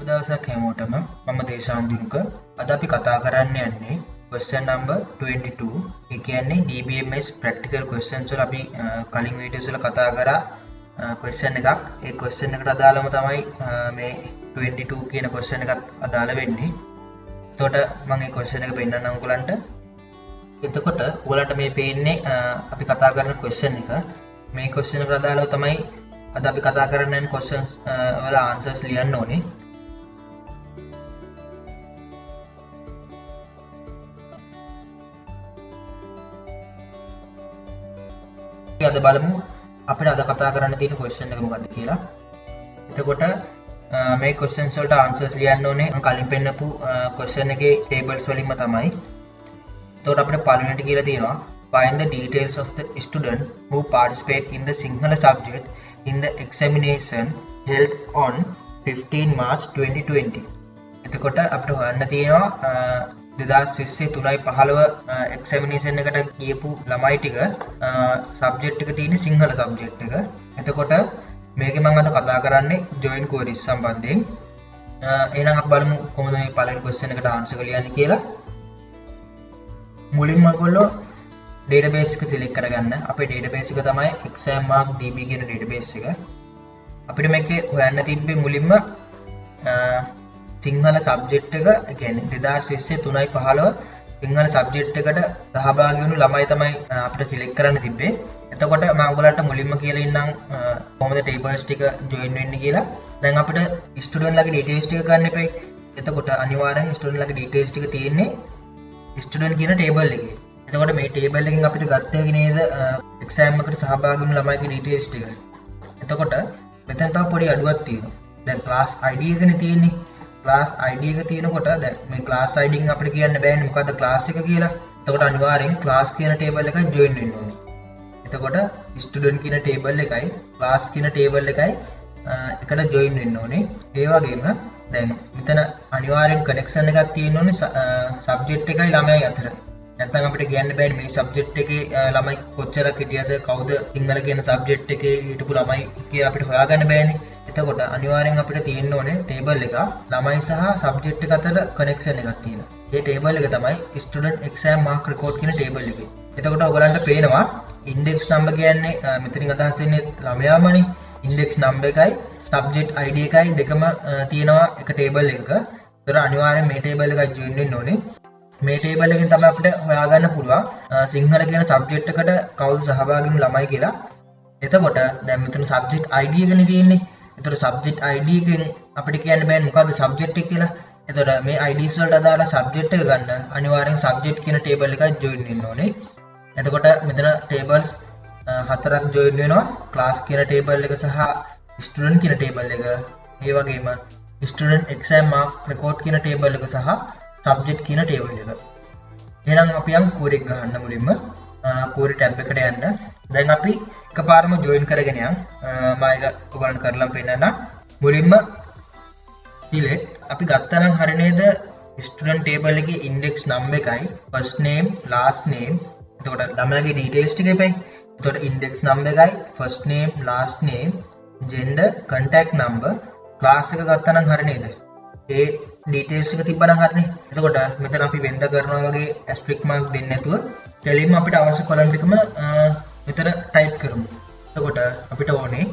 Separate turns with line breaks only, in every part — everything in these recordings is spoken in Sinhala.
දවසක් හැමෝටම මම දේශාන්දිනුක අද අපි කතා කරන්න යන්නේ question number 22 ඒ කියන්නේ DBMS practical questions වල අපි කලින් වීඩියෝස් වල කතා කරා question එකක් ඒ question එකට අදාළම තමයි මේ 22 කියන question එකත් අදාළ වෙන්නේ. එතකොට මම මේ question එක පෙන්නන්නම් ඔයගලන්ට. එතකොට ඔයගලන්ට මේ පේන්නේ අපි කතා කරන question එක. මේ question එකට අදාළව තමයි අද අපි කතා කරන්න යන questions වල answers ලියන්න ඕනේ. අද බලමු අපිට අද කතා කරන්න තියෙන question එක මොකක්ද කියලා. එතකොට මේ questions වලට answers ලියන්න ඕනේ මම කලින් පෙන්නපු question එකේ tables වලින්ම තමයි. එතකොට අපිට පළවෙනිට කියලා තියෙනවා find the details of the student who participate in the Sinhala subject in the examination held on 15 March 2020. එතකොට අපිට හොයන්න තියෙනවා 2020 3.15 examination එකට ගියපු ළමයි ටික subject එක තියෙන සිංහල subject එක. එතකොට මේකේ මම අද කතා කරන්නේ join queries සම්බන්ධයෙන්. එහෙනම් අපි බලමු කොහොමද මේ පළවෙනි question එකට answer ලියන්නේ කියලා. මුලින්ම ඔයගොල්ලෝ database එක select කරගන්න. අපේ database එක තමයි exammarkdb කියන database එක. අපිට මේකේ හොයන්න තිබ්බේ මුලින්ම සිංහල subject එක, ඒ කියන්නේ 2020 3.15 සිංහල subject එකට සහභාගී වුණු ළමයි තමයි අපිට select කරන්න තිබ්බේ. එතකොට මම ඔයගලන්ට මුලින්ම කියලා ඉන්නම් කොහොමද tables ටික join වෙන්නේ කියලා. දැන් අපිට student ලගේ details ටික ගන්න එපයි. එතකොට අනිවාර්යෙන් student ලගේ details ටික තියෙන්නේ student කියන table එකේ. එතකොට මේ table එකෙන් අපිට ගත්තේ නේද exam එකට සහභාගී වුණු ළමයිගේ details ටික. එතකොට මෙතන තව පොඩි අඩුවක් තියෙනවා. දැන් class ID එකනේ තියෙන්නේ. class ID එක තියෙනකොට දැන් මේ class ID එකෙන් අපිට කියන්න බෑනේ මොකද්ද class එක කියලා. එතකොට අනිවාර්යෙන් class කියන table එකයි join වෙන්න ඕනේ. එතකොට student කියන table එකයි class කියන table එකයි එකට join වෙන්න ඕනේ. ඒ වගේම දැන් මෙතන අනිවාර්යෙන් connection එකක් තියෙන්න ඕනේ subject එකයි ළමයි අතර. නැත්නම් අපිට කියන්න බෑනේ මේ subject එකේ ළමයි කොච්චරක් හිටියද කවුද සිංහල කියන subject එකේ හිටපු ළමයි කියලා අපිට හොයාගන්න බෑනේ. එතකොට අනිවාර්යෙන් අපිට තියෙන්න ඕනේ table එක ළමයි සහ subject එක අතර connection එකක් තියෙනවා. මේ table එක තමයි student exam mark record කියන table එක. එතකොට ඔයගලන්ට පේනවා index number කියන්නේ මෙතනින් අදහස් වෙන්නේ ළමයාමනේ. index number එකයි subject ID එකයි දෙකම තියෙනවා එක table එකක. ඒතර අනිවාර්යෙන් මේ table එකයි join වෙන්න ඕනේ. මේ table එකෙන් තමයි අපිට හොයාගන්න පුළුවන් සිංහල කියන subject එකට කවුද සහභාගී වුණු ළමයි කියලා. එතකොට දැන් මෙතන subject ID එකනේ තියෙන්නේ. එතකොට subject ID එකෙන් අපිට කියන්න බෑනේ මොකද්ද subject එක කියලා. එතකොට මේ IDs වලට අදාළ subject එක ගන්න අනිවාර්යෙන් subject කියන table එකයි join වෙන්න ඕනේ. එතකොට මෙතන tables හතරක් join වෙනවා. class කියන table එක සහ student කියන table එක. ඒ වගේම student exam mark record කියන table එක සහ subject කියන table එක. එහෙනම් අපි යම් query එක ගන්න මුලින්ම query tab එකට යන්න. දැන් අපි එකපාරම join කරගෙන යන්න. මම ඒක ඔයගලන්ට කරලා පෙන්නන්න. මුලින්ම select අපි ගත්තා නම් හරිය නේද student table එකේ index number එකයි first name last name. එතකොට ළමයාගේ details ටික එපයි. එතකොට index number එකයි first name last name gender contact number class එක ගත්තා නම් හරිය නේද? ඒ details ටික තිබ්බනම් හරිනේ. එතකොට මෙතන අපි වෙනද කරනවා වගේ asterisk mark දෙන්නේ නැතුව කෙලින්ම අපිට අවශ්‍ය column ටිකම මෙතන type කරමු. එතකොට අපිට ඕනේ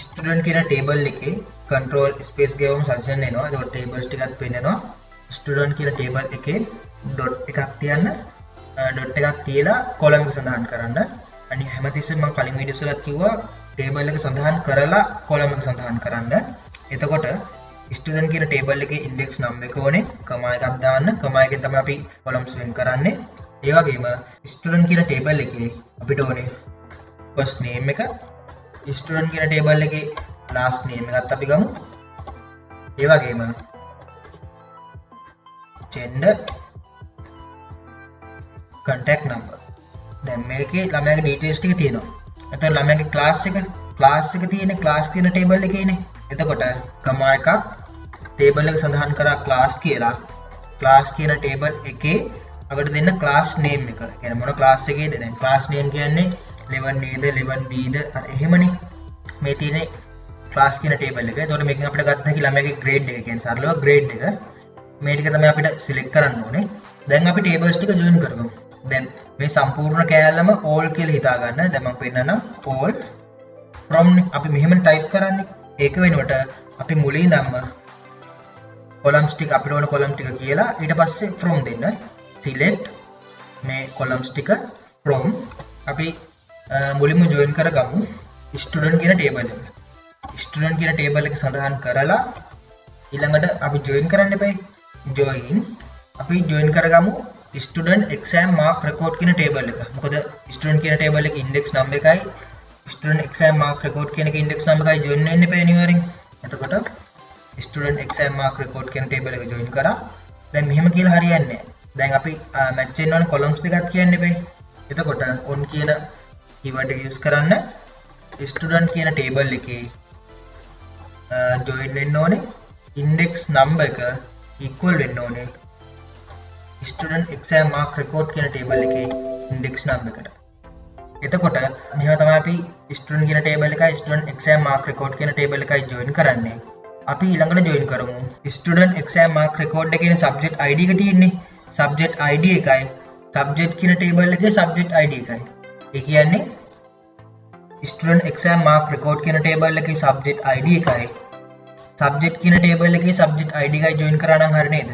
student කියන table එකේ control space ගාවම suggestion එනවා. එතකොට tables ටිකක් පෙන්නනවා. student කියන table එකේ dot එකක් තියන්න. dot එකක් තියලා column එක සඳහන් කරන්න. අනිත් හැමතිස්සෙම මම කලින් videos වලත් කිව්වා table එක සඳහන් කරලා column එක සඳහන් කරන්න. එතකොට student කියන table එකේ index number එක ඕනේ. comma එකක් දාන්න. comma එකෙන් තමයි අපි columns වෙන් කරන්නේ. ඒ වගේම student කියන table එකේ අපිට ඕනේ first name එක. student කියන table එකේ last name එකත් අපි ගමු. ඒ වගේම gender contact number. දැන් මේකේ ළමයාගේ details ටික තියෙනවා. එතකොට ළමයාගේ class එක තියෙන්නේ class කියන table එකේනේ. එතකොට comma එකක් table එක සඳහන් කරා class කියලා. class කියන table එකේ අපිට දෙන්න class name එක. කියන්නේ මොන class එකේද? දැන් class name කියන්නේ 11A ද 11B ද එහෙමනේ. මේ තියෙන්නේ ක්ලාස් කියන ටේබල් එක. එතකොට මේකෙන් අපිට ගන්න හැකි ළමයාගේ ග්‍රේඩ් එක කියන්නේ සරලව ග්‍රේඩ් එක. මේ ටික තමයි අපිට සිලෙක්ට් කරන්න ඕනේ. දැන් අපි ටේබල්ස් ටික ජොයින් කරගමු. දැන් මේ සම්පූර්ණ කෑල්ලම all කියලා හිතා ගන්න. දැන් මම පෙන්නන්නම් all from අපි මෙහෙම ටයිප් කරන්නේ. ඒක වෙනුවට අපි මුලින් ඉඳන්ම columns ටික අපිට ඕන column ටික කියලා ඊට පස්සේ from දෙන්න. select මේ columns ටික from අපි මුලින්ම join කරගමු student කියන table එක. student කියන table එක සඳහන් කරලා ඊළඟට අපි join කරන්න එපයි. join අපි join කරගමු student exam mark record කියන table එක. මොකද student කියන table එකේ index number එකයි student exam mark record කියන එකේ index number එකයි join වෙන්න එපා අනිවාර්යෙන්. එතකොට student exam mark record කියන table එක join කරා. දැන් මෙහෙම කියලා හරියන්නේ නැහැ. දැන් අපි match වෙන්න ඕන columns දෙකක් කියන්න එපා. එතකොට on කියන keyword එක use කරන්න student කියන table එකේ join වෙන්න ඕනේ index number එක equal වෙන්න ඕනේ student exam mark record කියන table එකේ index number එකට. එතකොට මෙහෙම තමයි අපි student කියන table එකයි student exam mark record කියන table එකයි join කරන්නේ. අපි ඊළඟට join කරමු student exam mark record එකේ subject id එක තියෙන්නේ. subject id එකයි subject කියන table එකේ subject id එකයි. ඒ කියන්නේ student exam mark record කියන table එකේ subject id එකයි subject කියන table එකේ subject id එකයි join කරා නම් හරි නේද?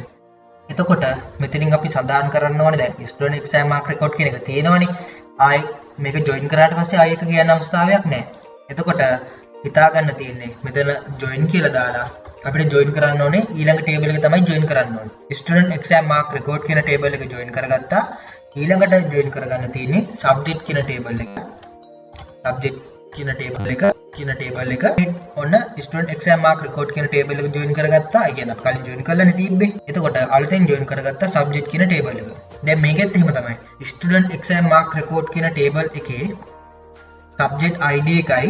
එතකොට මෙතනින් අපි සඳහන් කරන්න ඕනේ දැන් student exam mark record කියන එක තියෙනවනේ. ආයි මේක join කරාට පස්සේ ආයි එක කියන්න අවස්ථාවක් නැහැ. එතකොට හිතා ගන්න තියෙන්නේ මෙතන join කියලා දාලා අපිට join කරන්න ඕනේ ඊළඟ table එක තමයි join කරන්න ඕනේ. student exam mark record කියන table එක join කරගත්තා. ඊළඟට join කරගන්න තියෙන්නේ subject කියන table එක. subject කියන table එක ඔන්න student exam mark record කියන table එක join කරගත්තා. ඒ කියන්නේ අපි කලින් join කරලානේ තිබ්බේ. එතකොට අලුතෙන් join කරගත්තා subject කියන table එක. දැන් මේකෙත් එහෙම තමයි. student exam mark record කියන table එකේ subject id එකයි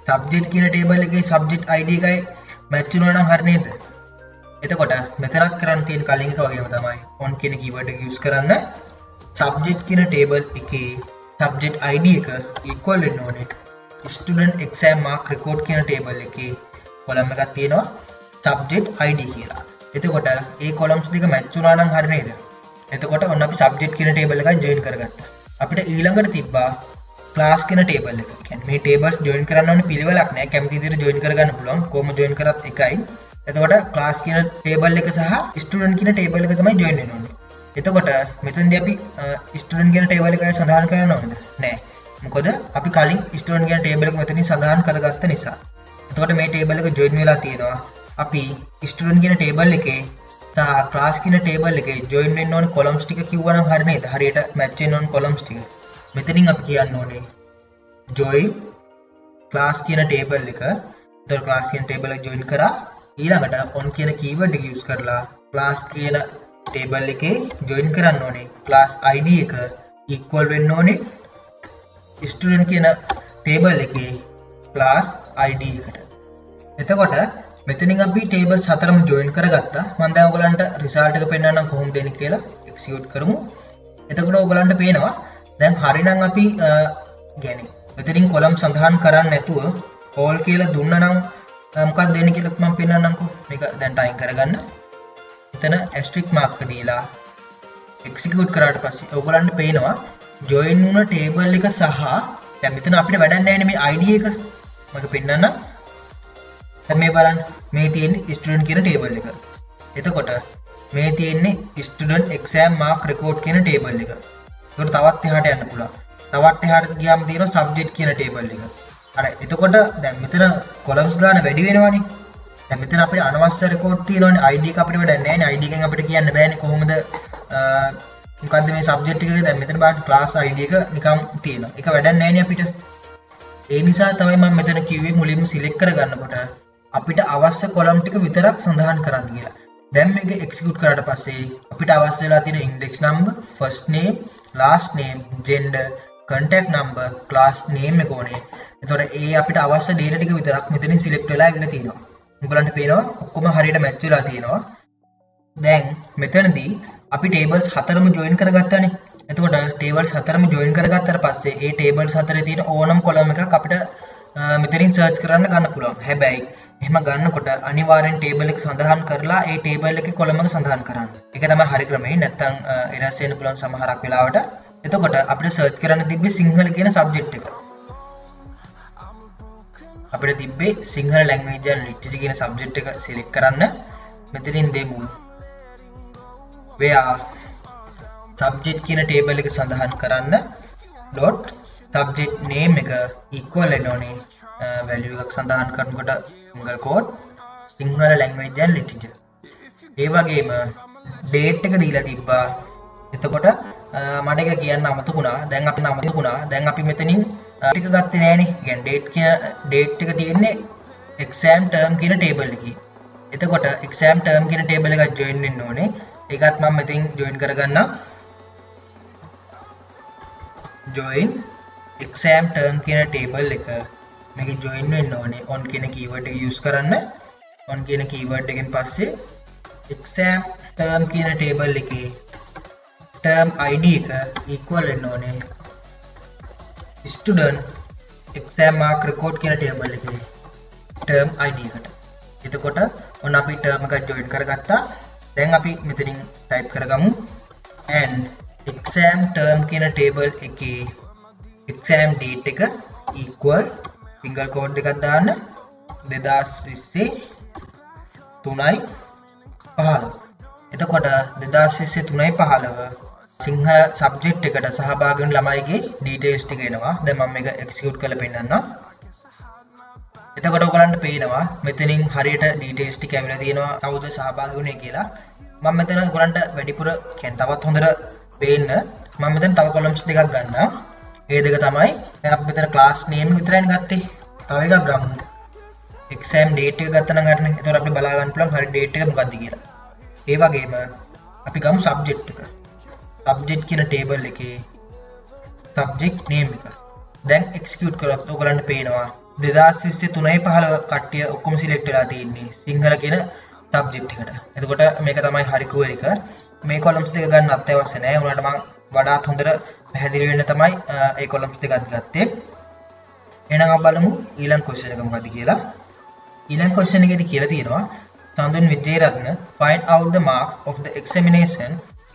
subject කියන table එකේ subject id එකයි match වෙනවා නම් හරි නේද? එතකොට මෙතනත් කරන්න තියෙන කලින් එක වගේම තමයි on කියන keyword එක use කරන්න subject කියන table එකේ subject id එක equal වෙන්න ඕනේ student exam mark record කියන table එකේ column එකක් තියෙනවා subject id කියලා. එතකොට ඒ columns දෙක match වුණා නම් හරි නේද? එතකොට ඔන්න අපි subject කියන table එකයි join කරගත්තා. අපිට ඊළඟට තිබ්බා class කියන table එක. කියන්නේ මේ tables join කරන්න ඕනේ පිළිවෙලක් නෑ. කැමති විදිහට join කරගන්න පුළුවන්. කොහොම join කරත් එකයි. එතකොට class කියන table එක සහ student කියන table එක තමයි join වෙන්න ඕනේ. එතකොට මෙතනදී අපි student කියන table එකයි සඳහන් කරන්න ඕනද? නෑ. මොකද අපි කලින් student කියන table එක මෙතනින් සඳහන් කරගත්ත නිසා. එතකොට මේ table එක join වෙලා තියෙනවා. අපි student කියන table එකේ සහ class කියන table එකේ join වෙන්න ඕන columns ටික කිව්වනම් හරි නේද? හරියට match වෙන්න ඕන columns ටික. මෙතනින් අපි කියන්න ඕනේ join class කියන table එක. එතකොට class කියන table එක join කරා. ඊළඟට on කියන keyword එක use කරලා class කියන table එකේ join කරන්න ඕනේ class id එක equal වෙන්න ඕනේ student කියන table එකේ class id එකට. එතකොට මෙතනින් අපි tables හතරම join කරගත්තා. මම දැන් ඔයගලන්ට result එක පෙන්නන්නම් කොහොමද දෙන්නේ කියලා execute කරමු. එතකොට ඔයගලන්ට පේනවා දැන් හරිනම් අපි කියන්නේ මෙතනින් column සඳහන් කරන්නේ නැතුව all කියලා දුන්නා නම් මොකක්ද දෙන්නේ කියලා මම පෙන්නන්නම්කෝ. මේක දැන් time කරගන්න. එතන asterisk mark එක දීලා execute කරාට පස්සේ ඔයගලන්ට පේනවා join වුණ table එක සහ දැන් මෙතන අපිට වැඩක් නැහැ නේ මේ id එක. මම පෙන්නන්නම්. දැන් මේ බලන්න මේ තියෙන්නේ student කියන table එක. එතකොට මේ තියෙන්නේ student exam mark record කියන table එක. ඒකට තවත් එහාට යන්න පුළුවන්. තවත් එහාට ගියාම තියෙනවා subject කියන table එක. හරි. එතකොට දැන් මෙතන columns ගන්න වැඩි වෙනවනේ. දැන් මෙතන අපිට අනවශ්‍ය record තියෙනවනේ. id එක අපිට වැඩක් නැහැ නේ. id එකෙන් අපිට කියන්න බෑනේ කොහොමද මොකද්ද මේ subject එක. දැන් මෙතන බලන්න class id එක නිකම් තියෙනවා. ඒක වැඩක් නැහැ නේ අපිට. ඒ නිසා තමයි මම මෙතන කිව්වේ මුලින්ම select කරගන්නකොට අපිට අවශ්‍ය column ටික විතරක් සඳහන් කරන්න කියලා. දැන් මේක execute කරාට පස්සේ අපිට අවශ්‍ය වෙලා තියෙන index number, first name, last name, gender, contact number, class name එක ඕනේ. එතකොට ඒ අපිට අවශ්‍ය data ටික විතරක් මෙතනින් select වෙලා ඉන්න තියෙනවා. ඔයගලන්ට පේනවා ඔක්කොම හරියට match වෙලා තියෙනවා. දැන් මෙතනදී අපි tables හතරම join කරගත්තානේ. එතකොට tables හතරම join කරගත්තාට පස්සේ ඒ tables හතරේ තියෙන ඕනම column එකක් අපිට මෙතනින් සර්ච් කරන්න ගන්න පුළුවන්. හැබැයි එහෙම ගන්නකොට අනිවාර්යෙන් ටේබල් එක සඳහන් කරලා ඒ ටේබල් එකේ කොලම එක සඳහන් කරන්න. ඒක තමයි හරි ක්‍රමය. නැත්තම් එරර්ස් එන්න පුළුවන් සමහරක් වෙලාවට. එතකොට අපිට සර්ච් කරන්න තිබ්බේ සිංහල කියන සබ්ජෙක්ට් එක. අපිට තිබ්බේ සිංහල ලැන්ග්වේජ් and ලිටරචර් කියන සබ්ජෙක්ට් එක සිලෙක්ට් කරන්න. මෙතනින් දෙමු where subject කියන ටේබල් එක සඳහන් කරන්න dot subject name එක equal වෙන්න ඕනේ value එකක් සඳහන් කරනකොට single quote Sinhala language and literature. ඒ වගේම date එක දීලා තිබ්බා. එතකොට මට ඒක කියන්න අමතකුණා. දැන් අපි මෙතනින් ටික ගත්තේ නෑනේ. කියන්නේ date එක තියෙන්නේ exam term කියන table එකේ. එතකොට exam term කියන table එක join වෙන්න ඕනේ. ඒකත් මම මෙතෙන් join කරගන්නම්. join exam term කියන table එක මේක join වෙන්න ඕනේ on කියන keyword එක use කරන්න. on කියන keyword එකෙන් පස්සේ exam term කියන table එකේ term id එක equal වෙන්න ඕනේ student exam mark record කියන table එකේ term id එකට. එතකොට ඔන්න අපි term එක join කරගත්තා. දැන් අපි මෙතනින් type කරගමු and exam term කියන table එකේ exam date එක equal single quote එකක් දාන්න 2020 3.15. එතකොට 2020 3.15 සිංහල සබ්ජෙක්ට් එකට සහභාගී වෙන ළමයිගේ details ටික එනවා. දැන් මම මේක execute කරලා පෙන්නන්නම්. එතකොට ඔයගලන්ට පේනවා මෙතනින් හරියට details ටික ඇවිල්ලා තියෙනවා කවුද සහභාගී වුනේ කියලා. මම මෙතන ඔයගලන්ට වැඩිපුර කියන්නේ තවත් හොඳට පේන්න මම මෙතන තව columns දෙකක් ගන්නවා. ඒ දෙක තමයි දැන් අපි මෙතන class name විතරයිනේ ගත්තේ. තව එකක් ගමු. exam date එක ගත්තා නම් හරිනේ. එතකොට අපිට බලා ගන්න පුළුවන් හරි date එක මොකක්ද කියලා. ඒ වගේම අපි ගමු subject එක. subject කියන table එකේ subject name එක. දැන් execute කරොත් ඔයගලන්ට පේනවා 2020 3.15 කට්ටිය ඔක්කොම select වෙලා තියෙන්නේ සිංහල කියන subject එකට. එතකොට මේක තමයි හරි query එක. මේ columns දෙක ගන්න අත්‍යවශ්‍ය නැහැ. උනාට මම වඩාත් හොඳට පැහැදිලි වෙන්න තමයි ඒ columns දෙකක් ගත්තේ. එහෙනම් අපි බලමු ඊළඟ question එක මොකක්ද කියලා. ඊළඟ question එකේදී කියලා තියෙනවා Sandun Wijeratna find out the marks of the examination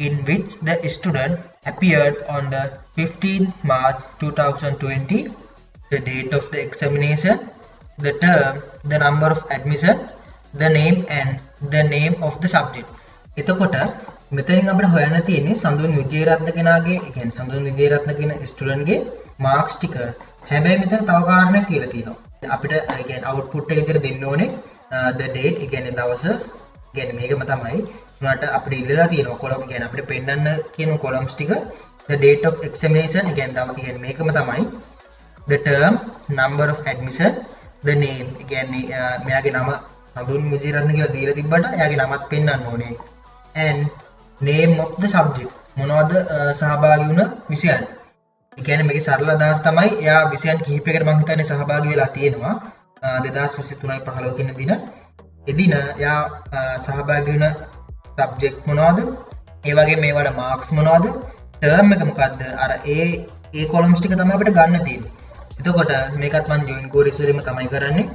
in which the student appeared on the 15th March 2020, the date of the examination, the term, the number of admission, the name and the name of the subject. එතකොට මෙතනින් අපිට හොයන්න තියෙන්නේ සඳුන් විජේරත්න කෙනාගේ, ඒ කියන්නේ සඳුන් විජේරත්න කියන ස්ටුඩන්ට් ගේ මාක්ස් ටික. හැබැයි මෙතන තව කාරණයක් කියලා තියෙනවා. අපිට ඒ කියන්නේ output එක විතර දෙන්න ඕනේ the date, ඒ කියන්නේ දවස. කියන්නේ මේකම තමයි. උනාට අපිට ඉල්ලලා තියෙනවා column, කියන්නේ අපිට පෙන්නන්න කියන columns ටික the date of examination, ඒ කියන්නේ දවස, කියන්නේ මේකම තමයි. the term, number of admission, the name, ඒ කියන්නේ මෙයාගේ නම සඳුන් විජේරත්න කියලා දීලා තිබ්බට එයාගේ නමත් පෙන්නන්න ඕනේ. and name of the subject, මොනවද සහභාගී වුණ විෂයන්. ඒ කියන්නේ මේකේ සරල අදහස් තමයි එයා විෂයන් කිහිපයකට මම හිතන්නේ සහභාගී වෙලා තියෙනවා 2023 කියන දින. එදින එයා සහභාගී වුණ subject මොනවද? ඒ වගේ මේවට marks මොනවද? term එක මොකද්ද? අර ඒ columns ටික තමයි අපිට ගන්න තියෙන්නේ. එතකොට මේකත් මම join queries වලින්ම තමයි කරන්නේ.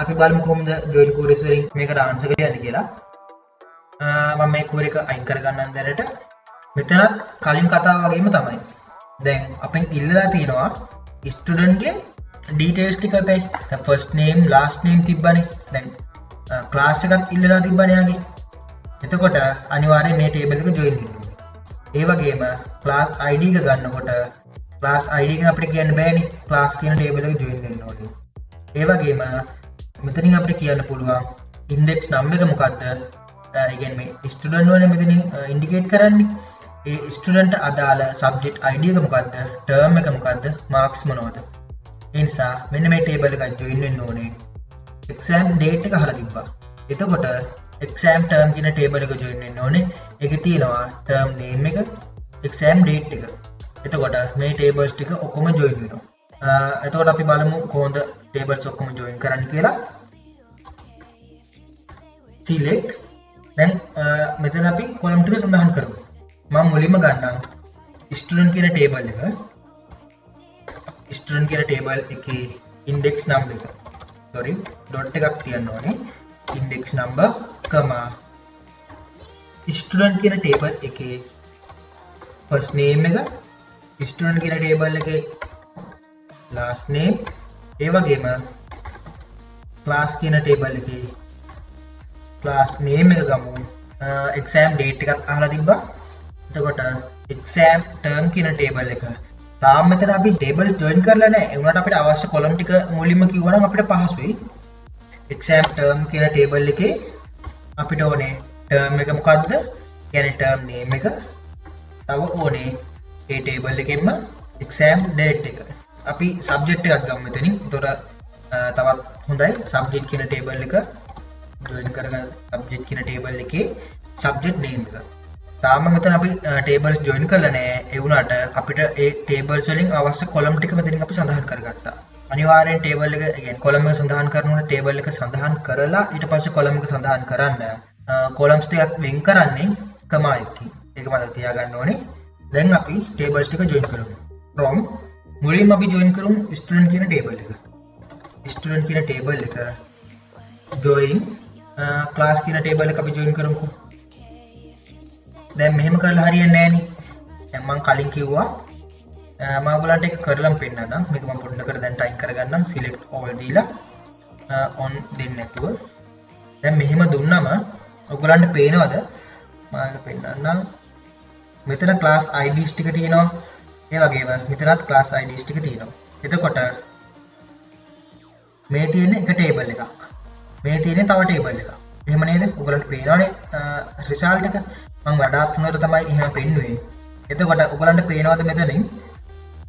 අපි බලමු කොහොමද join queries වලින් මේකට answer දෙන්නේ කියලා. මම මේ query එක අයින් කරගන්නම් දැනට. මෙතනත් කලින් කතාව වගේම තමයි. දැන් අපෙන් ඉල්ලලා තියෙනවා student ගේ details ටික අපේ. දැන් first name last name තිබ්බනේ. දැන් class එකත් ඉල්ලලා තිබ්බනේ යාගේ. එතකොට අනිවාර්යයෙන් මේ table එක join වෙන්න ඕනේ. ඒ වගේම class id එක ගන්නකොට class id එක අපිට කියන්න බෑනේ. class කියන table එක join වෙන්න ඕනේ. ඒ වගේම මෙතනින් අපිට කියන්න පුළුවන් index number එක මොකද්ද? ඒ කියන්නේ මේ student වනේ මෙතනින් indicate කරන්නේ. ඒ student අදාළ subject id එක මොකද්ද? term එක මොකද්ද? marks මොනවද? ඒ නිසා මෙන්න මේ table එක join වෙන්න ඕනේ. exam date එක අහලා තිබ්බා. එතකොට exam term කියන table එක join වෙන්න ඕනේ. ඒකේ තියෙනවා term name එක, exam date එක. එතකොට මේ tables ටික ඔක්කොම join වෙනවා. එතකොට අපි බලමු කොහොමද tables ඔක්කොම join කරන්න කියලා. select. දැන් මෙතන අපි column ටික සඳහන් කරමු. මම මුලින්ම ගන්නම් student කියන table එක. student කියන table එකේ index number එක. sorry dot එකක් තියන්න ඕනේ. index number, student කියන table එකේ first name එක, student කියන table එකේ last name, ඒ වගේම class කියන table එකේ class name එක ගමු. exam date එකක් අහලා තිබ්බා. එතකොට exam term කියන table එක. තාම මෙතන අපි tables join කරලා නැහැ. ඒ වුණාට අපිට අවශ්‍ය column ටික මුලින්ම කිව්වනම් අපිට පහසුයි. exam term කියන table එකේ අපිට ඕනේ term එක මොකද්ද? කියන්නේ term name එක. තව ඕනේ ඒ table එකෙන්ම exam date එක. අපි subject එකක් ගමු මෙතනින්. එතකොට තවත් හොඳයි subject කියන table එක join කරගන්න. subject කියන table එකේ subject name එක. තාම මෙතන අපි tables join කරලා නැහැ. ඒ වුණාට අපිට ඒ tables වලින් අවශ්‍ය column ටික මෙතනින් අපි සඳහන් කරගත්තා. අනිවාර්යෙන් table එක කියන්නේ column එක සඳහන් කරනකොට table එක සඳහන් කරලා ඊට පස්සේ column එක සඳහන් කරන්න columns ටිකක් වෙන් කරන්නේ comma එකකින්. ඒක මතක තියාගන්න ඕනේ. දැන් අපි tables ටික join කරමු. from මුලින්ම අපි join කරමු student කියන table එක. student කියන table එක join class කියන table එක අපි join කරමුකෝ. දැන් මෙහෙම කරලා හරියන්නේ නැහනේ. දැන් මම කලින් කිව්වා මම ඔයගලන්ට එක කරලම් පෙන්නන්නම්. මේක මම පොඩ්ඩකට දැන් ටයිප් කරගන්නම්. select all දීලා on දෙන්න නැතුව. දැන් මෙහෙම දුන්නම ඔයගලන්ට පේනවද? මම පෙන්නන්නම්. මෙතන class IDs ටික තියෙනවා. ඒ වගේම මෙතනත් class IDs ටික තියෙනවා. එතකොට මේ තියෙන එක table එකක්. මේ තියෙන තව table එකක්. එහෙම නේද? ඔයගලන්ට පේනවනේ result එක. මම වඩාත් හොඳට තමයි එහෙම පෙන්නුවේ. එතකොට ඔයගලන්ට පේනවද මෙතනින්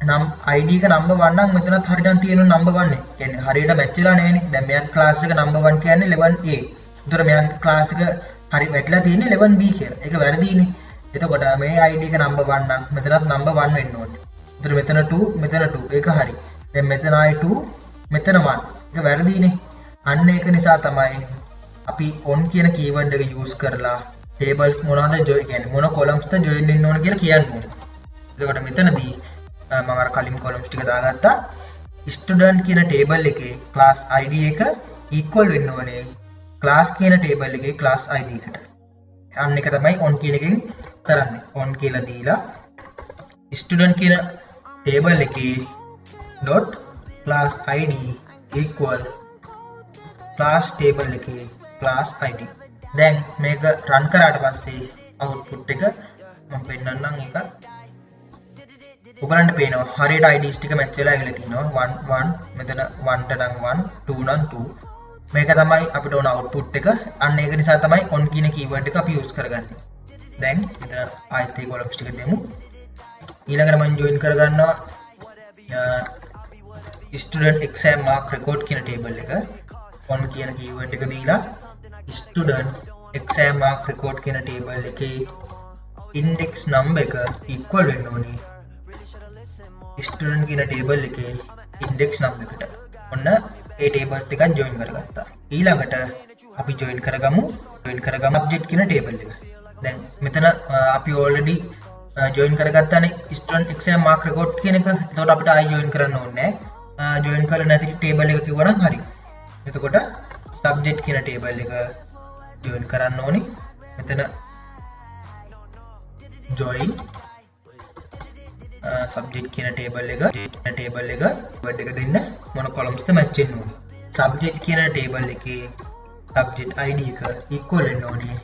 නම් ID එක number 1 නම් මෙතනත් හරියටම තියෙන number 1 නේ. කියන්නේ හරියට මැච් වෙලා නැහැනේ. දැන් මෙයාගේ class එක number 1 කියන්නේ 11A. ඒතර මෙයාගේ class එක හරි වැටලා තියෙන්නේ 11B කියලා. ඒක වැරදිනේ. එතකොට මේ ID එක number 1 නම් මෙතනත් number 1 වෙන්න ඕනේ. ඒතර මෙතන 2 මෙතන 2. ඒක හරි. දැන් මෙතන ආයි 2 මෙතන 1. ඒක වැරදිනේ. අන්න ඒක නිසා තමයි අපි on කියන keyword එක use කරලා tables මොනවද join කියන්නේ මොන columns ද join වෙන්න ඕන කියලා කියන්නේ. එතකොට මෙතනදී මම අර කලින් columns ටික දාගත්තා. student කියන table එකේ class ID එක equal වෙන්න ඕනේ class කියන table එකේ class ID එකට. අන්න එක තමයි on කියන එකෙන් කරන්නේ. on කියලා දීලා student කියන table එකේ dot class ID equal class table එකේ class ID. දැන් මේක run කරාට පස්සේ output එක මම පෙන්නන්නම්. ඒක ඔයගලන්ට පේනවා හරියට IDs ටික මැච් වෙලා ඉවිල තියෙනවා. 1 1 මෙතන 1ට නම් 1 2 නම් 2. මේක තමයි අපිට ඕන output එක. අන්න ඒක නිසා තමයි on කියන keyword එක අපි use කරගන්නේ. දැන් මෙතන ආයෙත් ඒ columns ටික දෙමු. ඊළඟට මම join කරගන්නවා student exam mark record කියන table එක. on කියන keyword එක දීලා student exam mark record කියන table එකේ index number එක equal වෙන්න ඕනේ student කියන table එකේ index number එකට. ඔන්න ඒ tables දෙකක් join කරගත්තා. ඊළඟට අපි join කරගමු subject කියන table එක. දැන් මෙතන අපි already join කරගත්තානේ student exam mark record කියන එක. එතකොට අපිට ආයි join කරන්න ඕනේ නැහැ. join කරලා නැති table එක කිව්වනම් හරි. එතකොට subject කියන table එක join කරන්න ඕනේ. මෙතන join subject කියන table එක word එක දෙන්න මොන columns ද match වෙන්න ඕනේ. subject කියන table එකේ subject ID එක equal වෙන්න ඕනේ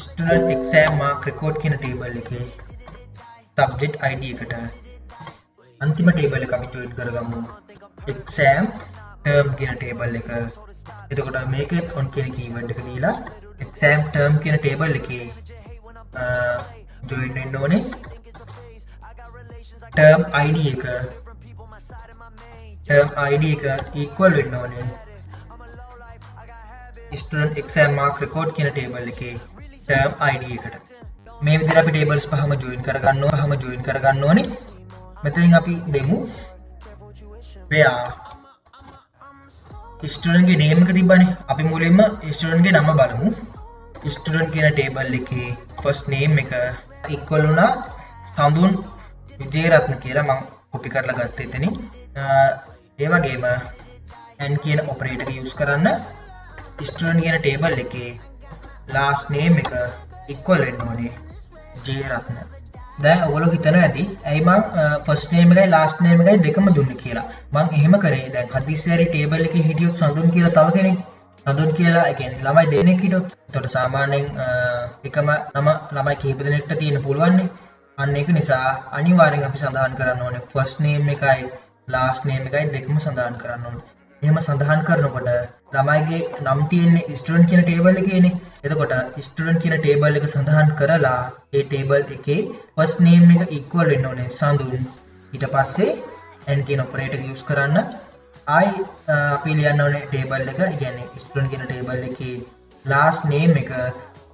student exam mark record කියන table එකේ subject ID එකට. අන්තිම table එක අපි join කරගමු exam term කියන table එක. එතකොට මේකෙත් on කියන keyword එක දීලා exam term කියන table එකේ join වෙන්න ඕනේ term ID එක equal වෙන්න ඕනේ student exam mark record කියන table එකේ term ID එකට. මේ විදිහට අපි tables පහම join කරගන්න ඕනේ. මෙතනින් අපි දෙමු where student ගේ name එක තිබ්බනේ. අපි මුලින්ම student ගේ නම බලමු. student කියන table එකේ first name එක equal වුණා සඳුන් විජේරත්න කියලා මම copy කරලා ගත්තා එතනින්. ඒ වගේම n කියන ඔපරේටර් එක යූස් කරන්න ස්ටුඩන්ට් කියන ටේබල් එකේ last name එක equal වෙන්න ඕනේ J රත්න. දැන් ඔයගොල්ලෝ හිතනවා ඇති ඇයි මං first name එකයි last name එකයි දෙකම දුන්නේ කියලා. මං එහෙම කරේ දැන් හදිස්සියරි ටේබල් එකේ හිටියොත් සඳුන් කියලා තව කෙනෙක් සඳුන් කියලා ඒ කියන්නේ ළමයි දෙන්නෙක් හිටියොත් එතකොට සාමාන්‍යයෙන් එකම නම ළමයි කිහිප දෙනෙක්ට තියෙන්න පුළුවන් නේ. අන්න ඒක නිසා අනිවාර්යෙන් අපි සඳහන් කරන්න ඕනේ first name එකයි last name එකයි දෙකම සඳහන් කරන්න ඕනේ. එහෙම සඳහන් කරනකොට ළමයිගේ නම් තියෙන්නේ ස්ටුඩන්ට් කියන ටේබල් එකේනේ. එතකොට ස්ටුඩන්ට් කියන ටේබල් එක සඳහන් කරලා ඒ ටේබල් එකේ first name එක equal වෙන්න ඕනේ සඳුන්. ඊට පස්සේ n කියන ඔපරේටර් එක යූස් කරන්න I අපි ලියන්න ඕනේ ටේබල් එක. ඒ කියන්නේ ස්ටුඩන්ට් කියන ටේබල් එකේ last name එක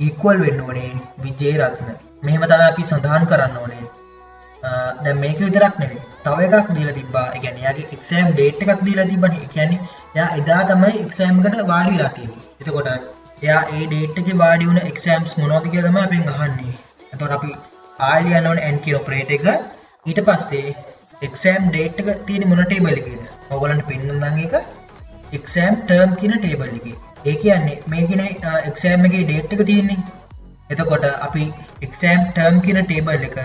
equal වෙන්න ඕනේ විජේ රත්න. මෙහෙම තමයි අපි සඳහන් කරන්න ඕනේ. දැන් මේක විතරක් නෙවෙයි. තව එකක් දීලා තිබ්බා. ඒ කියන්නේ එයාගේ exam date එකක් දීලා තිබ්බනේ. ඒ කියන්නේ එයා එදා තමයි exam එකට වාඩි වෙලා තියෙන්නේ. එතකොට එයා ඒ date එකේ වාඩි වුණ exams මොනවද කියලා තමයි අපෙන් අහන්නේ. එතකොට අපි ආයෙ ලියන්න ඕනේ n කියන ඔපරේටර් එක. ඊට පස්සේ exam date එක තියෙන මොන table එකේද? ඔයගොල්ලන්ට පෙන්නන්නම් ඒක exam term කියන table එකේ. ඒ කියන්නේ මේකේ exam එකේ date එක තියෙන්නේ. එතකොට අපි exam term කියන table එක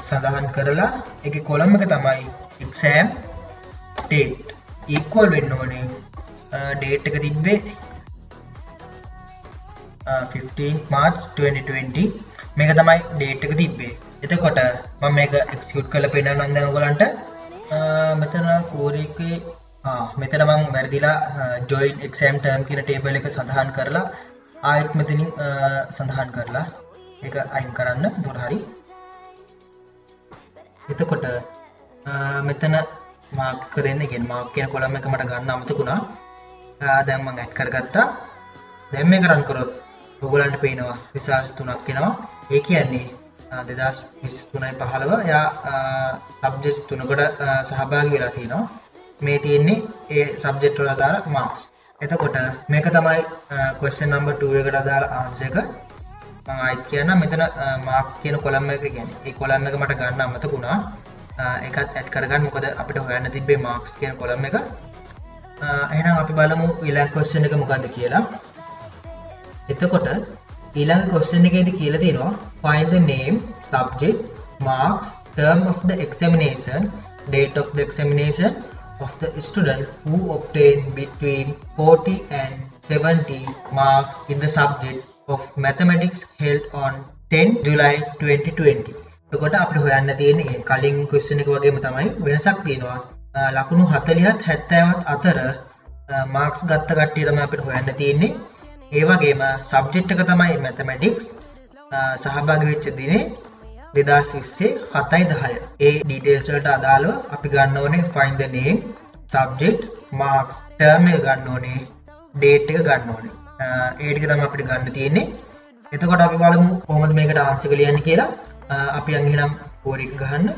සඳහන් කරලා ඒකේ column එක තමයි exam date equal වෙන්න ඕනේ date එක තිබ්බේ 15 March 2020 මේක තමයි date එක තිබ්බේ. එතකොට මම මේක execute කරලා පෙන්නන්නම් දැන් ඔයගලන්ට. මෙතන core එකේ මෙතන මම වැරදිලා join exam term කියන table එක සඳහන් කරලා ආයෙත් මෙතනින් සඳහන් කරලා ඒක අයින් කරන්න. එතකොට හරි. එතකොට මෙතන මාක් කරන්න කියන්නේ මාක් කියන කොලම් එක මට ගන්න අමතකුණා. දැන් මම ඇඩ් කරගත්තා. දැන් මේක රන් කරොත් ඔයගොල්ලන්ට පේනවා රිසල්ට්ස් තුනක් එනවා. ඒ කියන්නේ 2023-15 එයා සබ්ජෙක්ට්ස් තුනකට සහභාගී වෙලා තිනවා. මේ තියෙන්නේ ඒ සබ්ජෙක්ට් වල අදාළ මාක්ස්. එතකොට මේක තමයි question number 2 එකට අදාළ answer එක. මම ආයිත් කියනවා මෙතන මාක් කියන කොලම් එක කියන්නේ ඒ කොලම් එක මට ගන්න අමතකුණා. ඒකත් ඇඩ් කරගන්න මොකද අපිට හොයන්න තිබ්බේ මාක්ස් කියන කොලම් එක. එහෙනම් අපි බලමු ඊළඟ question එක මොකද්ද කියලා. එතකොට ඊළඟ question එකේදී කියලා තියෙනවා find the name, subject, marks, term of the examination, date of the examination of the student who obtained between 40 and 70 marks in the subject of mathematics held on 10 July 2020. එතකොට අපිට හොයන්න තියෙන්නේ කලින් question එක වගේම තමයි වෙනසක් තියෙනවා. ලකුණු 40ත් 70ත් අතර මාක්ස් ගත්ත කට්ටිය තමයි අපිට හොයන්න තියෙන්නේ. ඒ වගේම subject එක තමයි mathematics. සහභාගී වෙච්ච දිනේ 2020 7/10. ඒ details වලට අදාළව අපි ගන්න ඕනේ find the name, subject, marks, term එක ගන්න ඕනේ, date එක ගන්න ඕනේ. ඒ ටික තමයි අපිට ගන්න තියෙන්නේ. එතකොට අපි බලමු කොහොමද මේකට ආන්සර් එක ලියන්නේ කියලා. අපි යන් එහෙනම් core එක ගහන්න.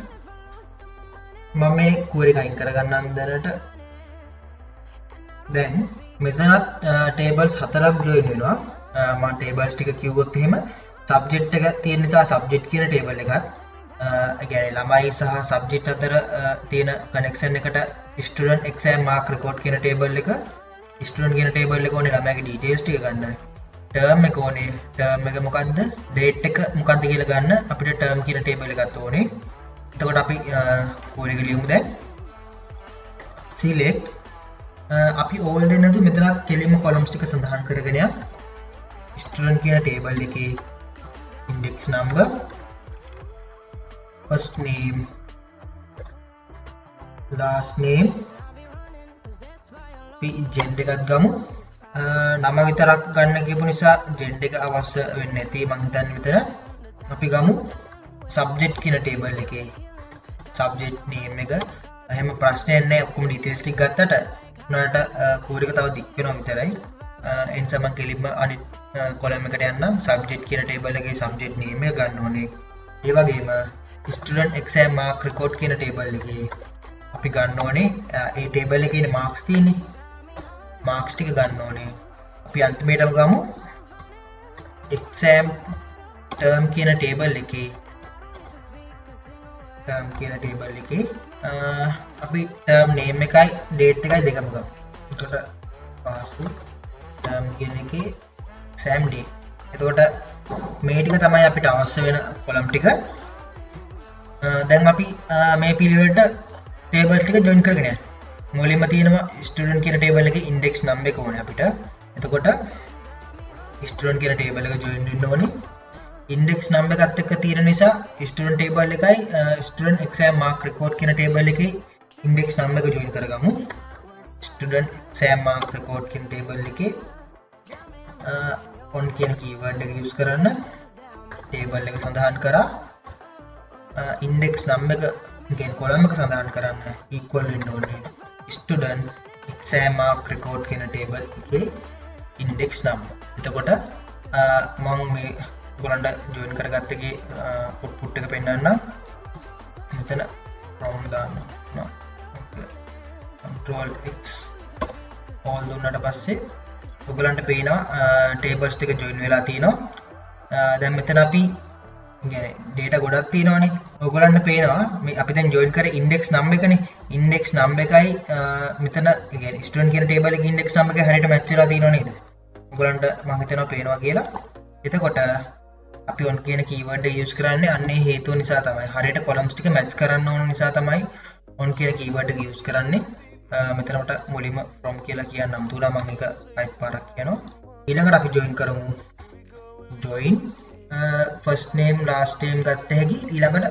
මම මේ core එක අයින් කරගන්නම් දැනට. දැන් මෙතනත් tables 4ක් join වෙනවා. මම tables ටික කිව්වොත් එහෙම subject එක තියෙන නිසා subject කියන table එකත් ඒ කියන්නේ ළමයි සහ subject අතර තියෙන connection එකට student exam mark record කියන table එක student කියන table එක ඕනේ ළමයාගේ details ටික ගන්න. term එක ඕනේ. term එක මොකද්ද? date එක මොකද්ද කියලා ගන්න අපිට term කියන table එකත් ඕනේ. එතකොට අපි core එක ලියමු දැන්. select අපි all දෙන්නතු මෙතන කෙලින්ම columns ටික සඳහන් කරගෙන යන්න. student කියන table එකේ index number, first name, last name, gender එකත් ගමු. නම විතරක් ගන්න කියපු නිසා gender එක අවශ්‍ය වෙන්නේ නැති මං හිතන්නේ විතර. අපි ගමු subject කියන table එකේ subject name එක. එහෙම ප්‍රශ්නයක් නැහැ. ඔක්කොම details ටික ගත්තට උනාට core එක තව දික් වෙනවා විතරයි. එනිසා මම කෙලින්ම අනිත් column එකට යන්නම්. subject කියන table එකේ subject name එක ගන්න ඕනේ. ඒ වගේම student exam mark record කියන table එකේ අපි ගන්න ඕනේ ඒ table එකේ ඉන්න marks තියෙන්නේ. marks ටික ගන්න ඕනේ. අපි අන්තිමේටම ගමු exam term කියන table එකේ අපි term name එකයි date එකයි දෙකම ගමු. එතකොට පාසු term කියන එකේ exam date. එතකොට මේ ටික තමයි අපිට අවශ්‍ය වෙන කොලම් ටික. දැන් අපි මේ පිළිවෙලට tables ටික join කරගෙන යන්න. මුලින්ම තියෙනවා student කියන table එකේ index number එක ඕනේ අපිට. එතකොට student කියන table එක join වෙන්න ඕනේ. index number එකත් එක්ක තියෙන නිසා student table එකයි student exam mark record කියන table එකේ index number එක join කරගමු. student exam mark record කියන table එකේ on කියන keyword එක use කරන්න table එක සඳහන් කරා index number එක කියන column එක සඳහන් කරන්න equal වෙන්න ඕනේ student exam mark record කියන table එකේ index number. එතකොට මම මේ ඔයගොල්ලන්ට join කරගත්ත එකේ output එක පෙන්නන්න. මෙතන from දාන්න. control x all දුන්නාට පස්සේ ඔයගොල්ලන්ට පේනවා tables ටික join වෙලා තියෙනවා. දැන් මෙතන අපි කියන්නේ data ගොඩක් තියෙනවානේ. ඔයගොල්ලන්ට පේනවා මේ අපි දැන් join කරේ index number එකනේ. index number එකයි මෙතන කියන්නේ student කියන table එකේ index number එක හරියට match වෙලා තියෙනව නේද? ඔයගොල්ලන්ට මම හිතනවා පේනවා කියලා. එතකොට අපි on කියන keyword එක use කරන්නේ අන්නේ හේතුව නිසා තමයි. හරියට columns ටික match කරන්න ඕන නිසා තමයි on කියන keyword එක use කරන්නේ. මෙතන මට මුලින්ම from කියලා කියන්නම් තුලා මම එක type පාරක් කියනවා. ඊළඟට අපි join කරමු. join first name last name ගත්ත හැකි. ඊළඟට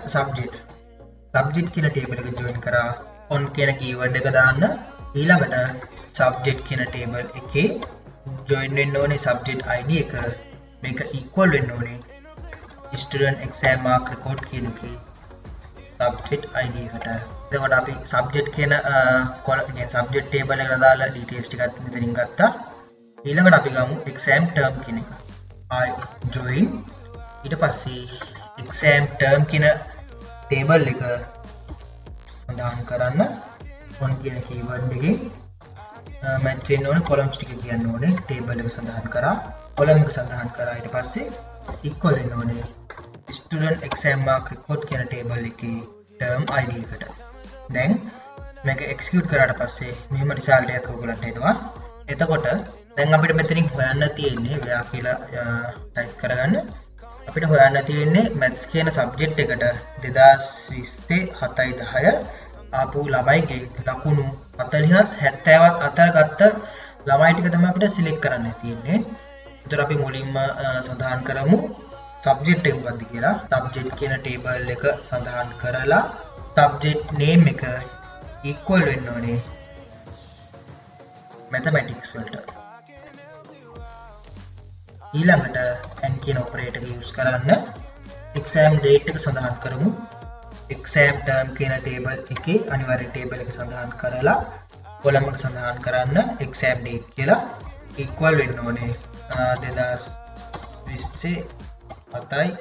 subject කියන table එක join කරා. on කියන keyword එක දාන්න. ඊළඟට subject කියන table එකේ join වෙන්න ඕනේ subject id එක. මේක equal වෙන්න ඕනේ student exam mark record කියන එකේ subject id එකට. එතකොට අපි subject කියන subject table එකට දාලා details ටිකත් මෙතනින් ගත්තා. ඊළඟට අපි ගමු exam term කියන එක. I join ඊට පස්සේ exam term කියන table එක සඳහන් කරන්න on කියන keyword එකේ match වෙන්න ඕනේ columns ටික කියන්න ඕනේ. table එක සඳහන් කරා, column එක සඳහන් කරා. ඊට පස්සේ equal වෙන්න ඕනේ student exam mark record කියන table එකේ term id එකට. දැන් මේක execute කරාට පස්සේ මෙහෙම result එකක් ඔයගොල්ලන්ට එනවා. එතකොට දැන් අපිට මෙතනින් හොයන්න තියෙන්නේ ව්‍යා කියලා type කරගන්න. අපිට හොයන්න තියෙන්නේ maths කියන subject එකට 2020 7/10 ආපු ළමයිගේ ලකුණු 40ත් 70ත් අතර ගත්ත ළමයි ටික තමයි අපිට select කරන්න තියෙන්නේ. ඒතර අපි මුලින්ම සඳහන් කරමු subject එක මොකක්ද කියලා. subject කියන table එක සඳහන් කරලා subject name එක equal වෙන්න ඕනේ mathematics වලට. ඊළඟට and කියන operator එක use කරන්න exam date එක සඳහන් කරමු. exam term කියන table එකේ අනිවාර්ය table එක සඳහන් කරලා column එක සඳහන් කරන්න exam date කියලා equal වෙන්න ඕනේ 2020 7/10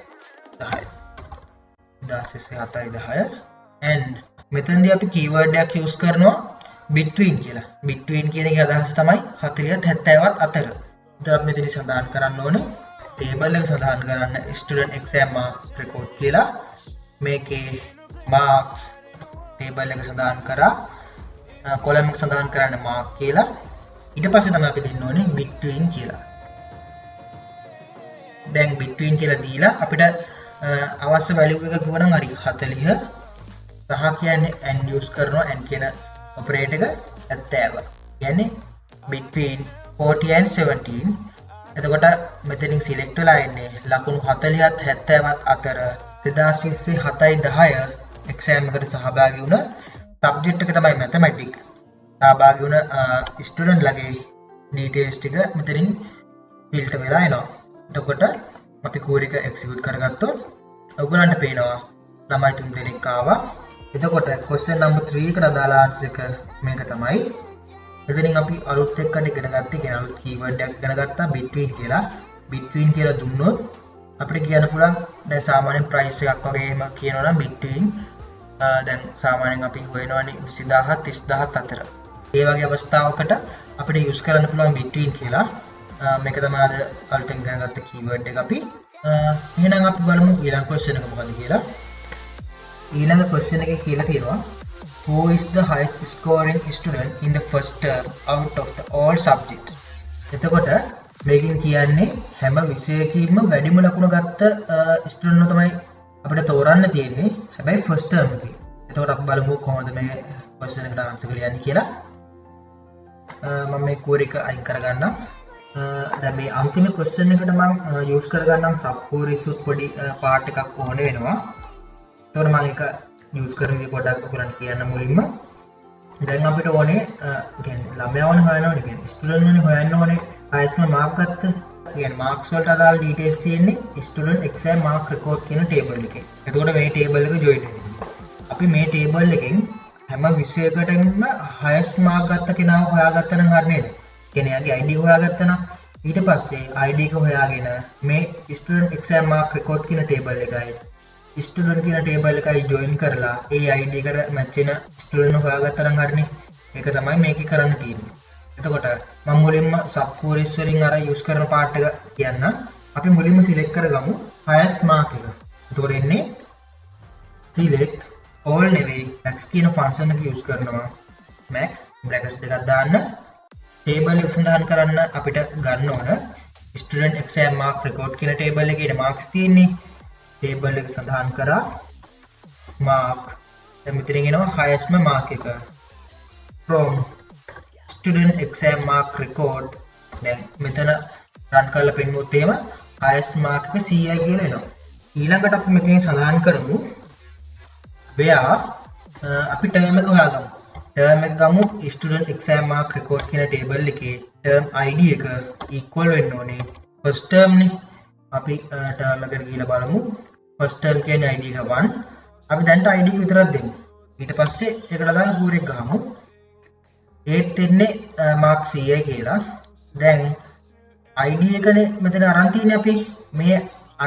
and මෙතනදී අපි keyword එකක් use කරනවා between කියලා. between කියන එකේ අදහස තමයි 40ත් 70ත් අතර. ඒක අපි මෙතන සඳහන් කරන්න ඕනේ. table එක සඳහන් කරන්න student exam mark record කියලා. මේකේ marks table එක සඳහන් කරා, column එක සඳහන් කරන්න mark කියලා. ඊට පස්සේ තමයි අපි දෙන්න ඕනේ between කියලා. දැන් between කියලා දීලා අපිට අවශ්‍ය value එක කිව්වනම් හරි 40 සහ කියන්නේ and use කරනවා and කියන operator එක 70. කියන්නේ between 40 and 17. එතකොට මෙතනින් select වෙලා ඉන්නේ ලකුණු 40ත් 70ත් අතර 2020 7/10 exam එකට සහභාගී වුණ subject එක තමයි mathematics. සහභාගී වුණ student ලගේ details ටික මෙතනින් filter වෙලා එනවා. එතකොට අපි query එක execute කරගත්තොත් ඔයගොල්ලන්ට පේනවා ළමයි 3 දෙනෙක් ආවා. එතකොට question number 3 එකට අදාළ answer එක මේක තමයි. එතනින් අපි අලුත් එක්කන ඉගෙන ගත්තේ කියන අලුත් keyword එකක් ඉගෙන ගත්තා between කියලා. between කියලා දුන්නොත් අපිට කියන්න පුළුවන් දැන් සාමාන්‍යයෙන් price එකක් වගේ එහෙම කියනවා නම් between දැන් සාමාන්‍යයෙන් අපි හොයනවානේ 20000 30000 අතර. ඒ වගේ අවස්ථාවකට අපිට use කරන්න පුළුවන් between කියලා. මේක තමයි අද අලුතෙන් ඉගෙන ගත්ත keyword එක අපි. එහෙනම් අපි බලමු ඊළඟ question එක මොකක්ද කියලා. ඊළඟ question එකේ කියලා තියෙනවා who is the highest scoring student in the first term out of the all subjects. එතකොට මේකෙන් කියන්නේ හැම විෂයකින්ම වැඩිම ලකුණු ගත්ත ස්ටුඩන්ට් තමයි අපිට තෝරන්න තියෙන්නේ. හැබැයි ෆස්ට් ටර්ම් එකේ. එතකොට අපි බලමු කොහොමද මේ question එකට ආන්සර් ලියන්නේ කියලා. මම මේ කෝඩ් එක අයින් කරගන්නම්. දැන් මේ අන්තිම question එකට මම use කරගන්නම් sub queries උත් පොඩි part එකක් ඕන වෙනවා. එතකොට මම ඒක use කරන විදිහ පොඩ්ඩක් ඔයගොල්ලන්ට කියන්න මුලින්ම. දැන් අපිට ඕනේ කියන්නේ ළමයාවනේ හොයන්න ඕනේ කියන්නේ ස්ටුඩන්ට් වනේ හොයන්න ඕනේ highest mark ගත්ත කියන්නේ marks වලට අදාළ details තියෙන්නේ student exam mark record කියන table එකේ. එතකොට මේ table එක join වෙනවා. අපි මේ table එකෙන් හැම විෂයකටම highest mark ගත්ත කෙනාව හොයාගත්තා නම් හරිය නේද? කියන්නේ යාගේ ID හොයාගත්තා නම් ඊට පස්සේ ID එක හොයාගෙන මේ student exam mark record කියන table එකයි student කියන table එකයි join කරලා ඒ ID එකට match වෙන student හොයාගත්තා නම් හරිනේ. ඒක තමයි මේකේ කරන්න තියෙන්නේ. එතකොට මම මුලින්ම sub queries වලින් අර use කරන part එක කියන්න. අපි මුලින්ම select කරගමු highest mark එක. එතකොට එන්නේ select all නෙවෙයි max කියන function එක use කරනවා. max brackets දෙකක් දාන්න. table එක සඳහන් කරන්න අපිට ගන්න ඕන student exam mark record කියන table එකේ marks තියෙන්නේ. table එක සඳහන් කරා mark. දැන් මෙතනින් එනවා highest mark එක. from student exam mark record. දැන් මෙතන run කරලා පෙන්නුවොත් එහෙම highest mark එක 100යි කියලා එනවා. ඊළඟට අපි මෙතනින් සඳහන් කරමු where අපි term එක හොයාගමු. term එක ගමු student exam mark record කියන table එකේ term id එක equal වෙන්න ඕනේ first term නේ. අපි term එකට ගිහලා බලමු. first term කියන්නේ id එක 1. අපි දැන්ට id එක විතරක් දෙමු. ඊට පස්සේ ඒකට දාලා කූර එක ගහමු. ඒත් එන්නේ mark 100යි කියලා. දැන් id එකනේ මෙතන අරන් තියෙන්නේ අපි. මේ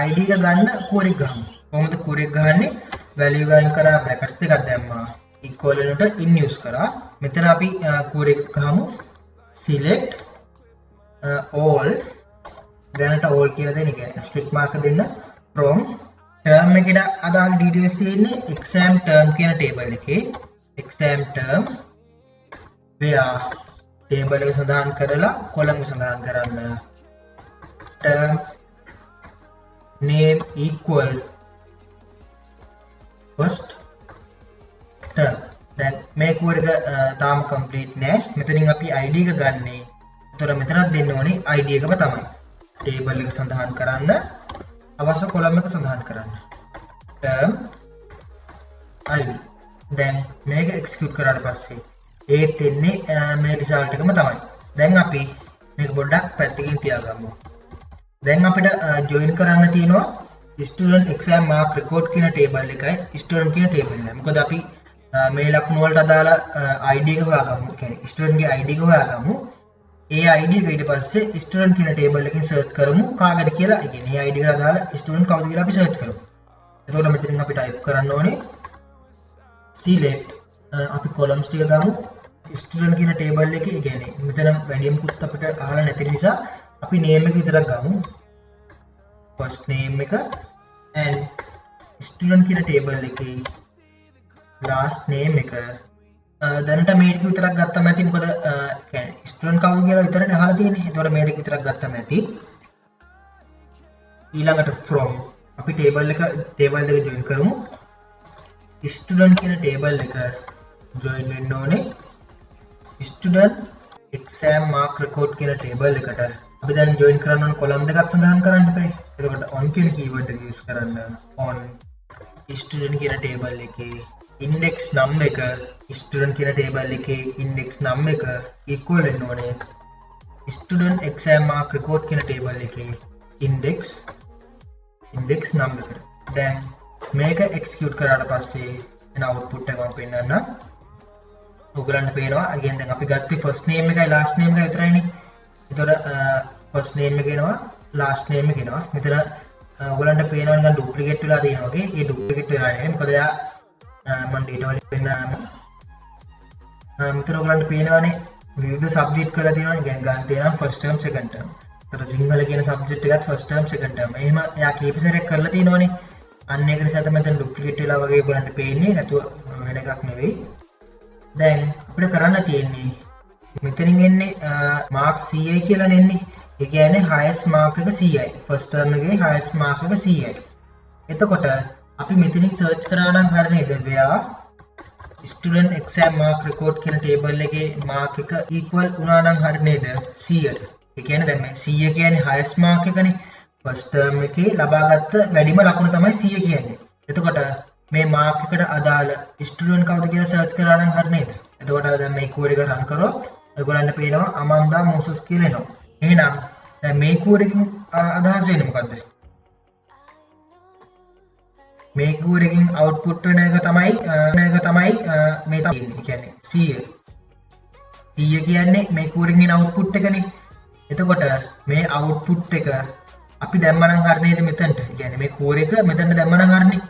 id එක ගන්න කූර එක ගහමු. කොහොමද කූර එක ගහන්නේ? value වයින් කරා brackets දෙකක් දැම්මා. equal වෙනට in use කරා. මෙතන අපි කූර එක ගහමු. select all දැනට all කියලා දෙන්න කියන්නේ strict mark දෙන්න from term එකට අදාළ details තියෙන්නේ exam term කියන table එකේ exam term where table එක සඳහන් කරලා column එක සඳහන් කරන්න term name equal first term. දැන් මේ කෝඩ් එක තාම complete නෑ. මෙතනින් අපි id එක ගන්නේ. ඒතර මෙතනත් දෙන්න ඕනේ id එකම තමයි. table එක සඳහන් කරන්න අවශ්‍ය column එක සඳහන් කරන්න term id. දැන් මේක execute කරාට පස්සේ ඒත් එන්නේ මේ result එකම තමයි. දැන් අපි මේක පොඩ්ඩක් පැත්තකින් තියාගමු. දැන් අපිට join කරන්න තියෙනවා student exam mark record කියන table එකයි student කියන table එකයි. මොකද අපි මේ ලකුණු වලට අදාළ id එක හොයාගමු. කියන්නේ student ගේ id එක හොයාගමු. ඒ id එක ඊට පස්සේ student කියන table එකකින් search කරමු කාගේද කියලා. ඒ කියන්නේ ඒ id එකට අදාළ student කවුද කියලා අපි search කරමු. එතකොට මෙතනින් අපි type කරන්න ඕනේ select අපි columns ටික ගමු. student කියන table එකේ ඒ කියන්නේ මෙතන වැඩියමකුත් අපිට අහලා නැති නිසා අපි name එක විතරක් ගමු. first name එක and student කියන table එකේ last name එක දැනට මේ ටික විතරක් ගත්තම ඇති. මොකද කියන්නේ student කවුද කියලා විතරනේ අහලා තියෙන්නේ. ඒතකොට මේ ටික විතරක් ගත්තම ඇති. ඊළඟට from අපි table එක join කරමු. student කියන table එක join වෙන්න ඕනේ student exam mark record කියන table එකට. අපි දැන් join කරන්න ඕන column දෙකක් සඳහන් කරන්න එපා. එතකොට on කියන keyword එක use කරන්න on student කියන table එකේ index num එක student කියන table එකේ index num එක equal වෙන්න ඕනේ student exam mark record කියන table එකේ index num එකට. දැන් මේක execute කරාට පස්සේ එන output එක මම පෙන්නන්න. ඔයගලන්ට පේනවා again දැන් අපි ගත්තේ first name එකයි last name එකයි විතරයිනේ. ඒතකොට first name එක එනවා last name එක එනවා. මෙතන ඔයගලන්ට පේනවා නිකන් duplicate වෙලා තියෙනවා වගේ. ඒ duplicate වෙලා නෙමෙයි. මොකද එයා මම data වලින් පෙන්නන්න. මෙතන ඔයගලන්ට පේනවානේ විවිධ subject කරලා තියෙනවා. يعني ගන්න තියෙනවා first term second term. ඒතර සිංහල කියන subject එකත් first term second term. එහෙම එයා කීප සැරයක් කරලා තියෙනවානේ. අන්න ඒක නිසා තමයි දැන් ඩුප්ලිකේට් වෙලා වගේ ඔයගොල්ලන්ට පේන්නේ නැතුව වෙන එකක් නෙවෙයි. දැන් අපිට කරන්න තියෙන්නේ මෙතනින් එන්නේ මාර්ක් 100යි කියලා නෙන්නේ. ඒ කියන්නේ highest mark එක 100යි. first term එකේ highest mark එක 100යි. එතකොට අපි මෙතනින් search කරා නම් හරිය නේද? where student exam mark record කියන table එකේ mark එක equal වුණා නම් හරිය නේද 100ට. ඒ කියන්නේ දැන් මේ 100 කියන්නේ highest mark එකනේ. first term එකේ ලබාගත් වැඩිම ලකුණ තමයි 100 කියන්නේ. එතකොට මේ mark එකට අදාළ student කවුද කියලා search කරා නම් හරිය නේද? එතකොට දැන් මේ query එක run කරොත් ඔයගොල්ලන්ට පේනවා අමන්දා මොසස් කියලා එනවා. එහෙනම් දැන් මේ query එකකින් අදහස් වෙන්නේ මොකද්ද? මේ query එකකින් output වෙන එක තමයි මේ තියෙන්නේ. කියන්නේ 100. 100 කියන්නේ මේ query එකකින් output එකනේ. එතකොට මේ output එක අපි දැම්මනම් හරිය නේද මෙතනට? කියන්නේ මේ query එක මෙතනට දැම්මනම් හරියනේ.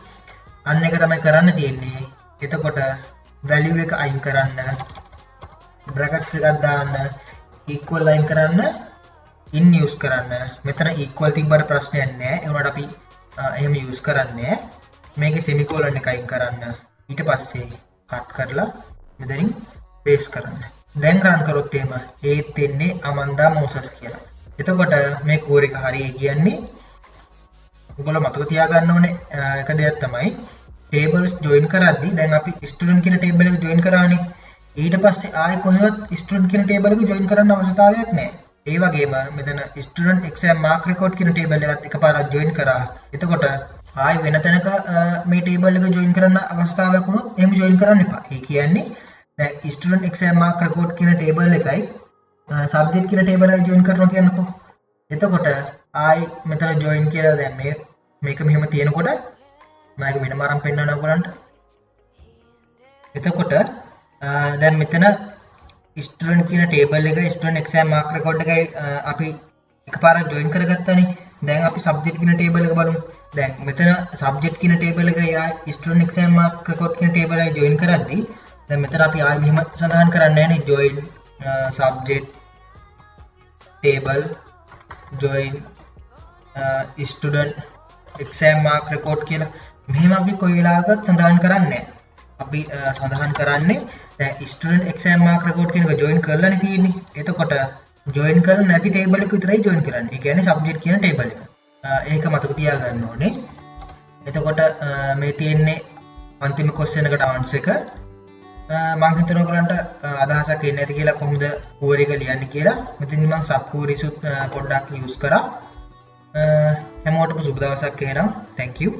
අන්න එක තමයි කරන්න තියෙන්නේ. එතකොට value එක අයින් කරන්න, brackets එකක් දාන්න, equal අයින් කරන්න, in use කරන්න. මෙතන equal තිබ්බට ප්‍රශ්නයක් නැහැ. ඒ වුණාට අපි එහෙම use කරන්නේ නැහැ. මේකේ semicolon එක අයින් කරන්න. ඊට පස්සේ cut කරලා මෙතනින් paste කරන්න. දැන් run කරොත් එහෙම ඒත් එන්නේ අමන්දා මොසස් කියලා. එතකොට මේ query එක හරියි කියන්නේ ඔයගොල්ලෝ මතක තියාගන්න ඕනේ එක දෙයක් තමයි tables join කරද්දී දැන් අපි student කියන table එක join කරානේ. ඊට පස්සේ ආයෙ කොහෙවත් student කියන table එක join කරන්න අවශ්‍යතාවයක් නැහැ. ඒ වගේම මෙතන student exam mark record කියන table එකත් එකපාරක් join කරා. එතකොට ආයෙ වෙන තැනක මේ table එක join කරන්න අවස්ථාවක් වුණොත් එහෙම join කරන්න එපා. ඒ කියන්නේ දැන් student exam mark record කියන table එකයි subject කියන table එක join කරනවා කියන්නකෝ. එතකොට ආයෙ මෙතන join කියලා දැන් මේක මෙහෙම තියෙනකොට මම ඒක වෙනම අරන් පෙන්නනවා ඔයගලන්ට. එතකොට දැන් මෙතන student කියන table එක student exam mark record එකයි අපි එකපාරක් join කරගත්තානේ. දැන් අපි subject කියන table එක බලමු. දැන් මෙතන subject කියන table එක student exam mark record කියන table එකයි join කරද්දී දැන් මෙතන අපි ආයෙ මෙහෙම සඳහන් කරන්නේ නැහැ නේ join subject table join student exam mark record කියලා මෙහෙම අපි කොයි වෙලාවකත් සඳහන් කරන්නේ නැහැ. අපි සඳහන් කරන්නේ දැන් student exam mark record කියන එක join කරලානේ තියෙන්නේ. එතකොට join කරලා නැති table එක විතරයි join කරන්නේ. ඒ කියන්නේ subject කියන table එක. ඒක මතක තියාගන්න ඕනේ. එතකොට මේ තියෙන්නේ අන්තිම question එකට answer එක. මම හිතනවා ඔයගලන්ට අදහසක් එන්නේ නැති කියලා කොහොමද query එක ලියන්නේ කියලා. මෙතනින් මම sub queries පොඩ්ඩක් use කරා. හැමෝටම සුබ දවසක් එහෙනම්. Thank you.